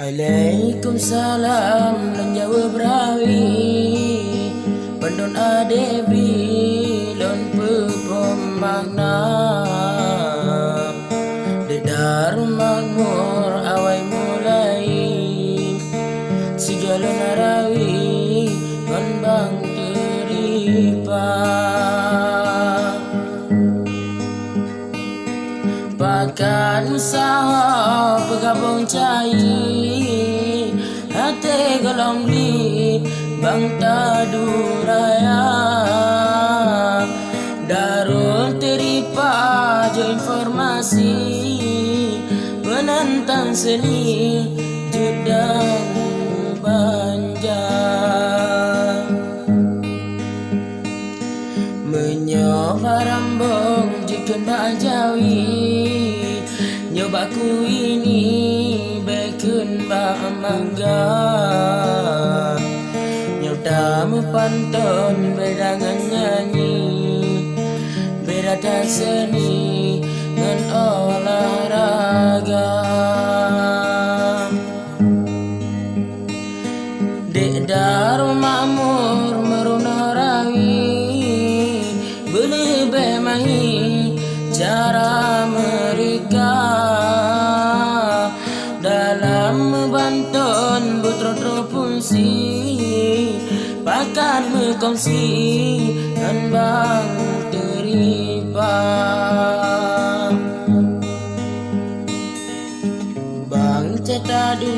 Waalaikumsalam lan Jawa Brawi Pendon adebi lon pepemakna Dedar makmur awai mulai Segala narawi kon bang teripa Pakan usaha bergabung cai Hati golong li bang tadu raya Darul teripa jo informasi Penentang seni judang banja Menyoba rambung jikun bak jawi Nyoba ku ini bekun bak mangga Nyoba mepantun bedangan nyanyi Berada seni dan olahraga Dek daru makmur meruna rawi Belebe mahi cara mereka Dalam membantun butro fungsi Pakan mengkongsi dan bang teripa Bang cetadu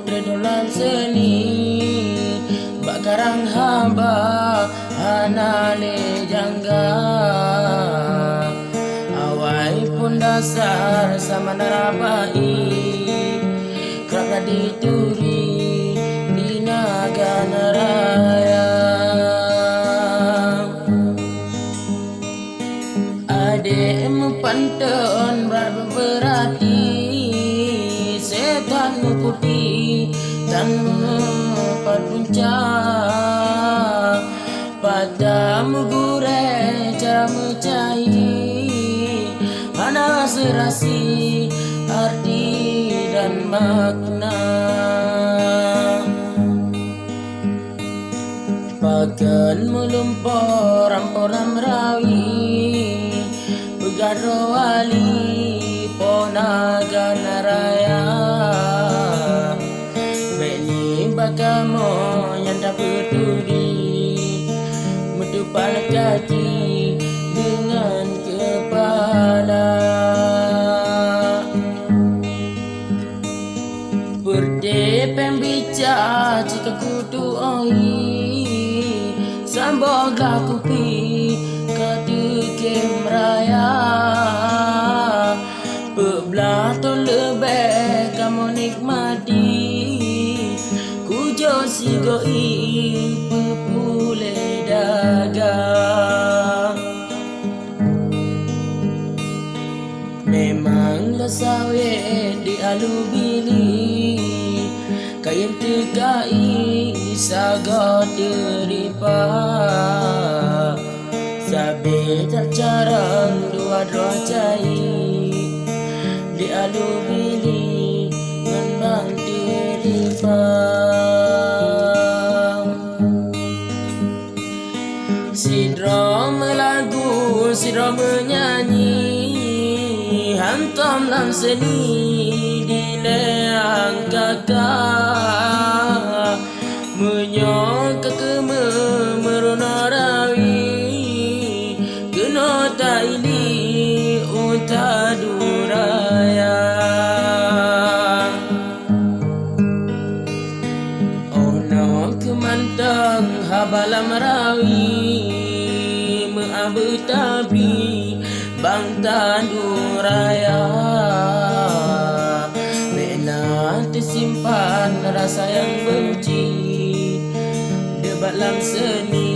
tredolan seni Bakarang hamba hanale jangga Awai pun dasar sama narabai Kerap dituri di naga naraya Adik mempantun berarti Setan mengikuti dan memperpunca Padamu gure cara mencari Mana serasi arti dan makna Pakan melumpur ramporam rawi Begaro wali ponaga naraya Beni bakamo yang tak peduli Medupal kaki dengan kepala Berdepeng bicara jika kudu oi Samboglah kupi kedekem raya Bebelah tu lebih kamu nikmati Kujo si goi pepule dagang Memang lo sawit di alubili Kayam tegai sagot deripa Sabi tak carang dua-dua cai Di alubili membang deripa Sidro melagu, sidro menyanyi Hantam lam seni di leang kakak Menyok kekeme merona rawi Kenota ini utadu raya Ono kemantang habalam rawi Meabu tapi bang tandu raya simpan rasa yang benci. Debat dalam seni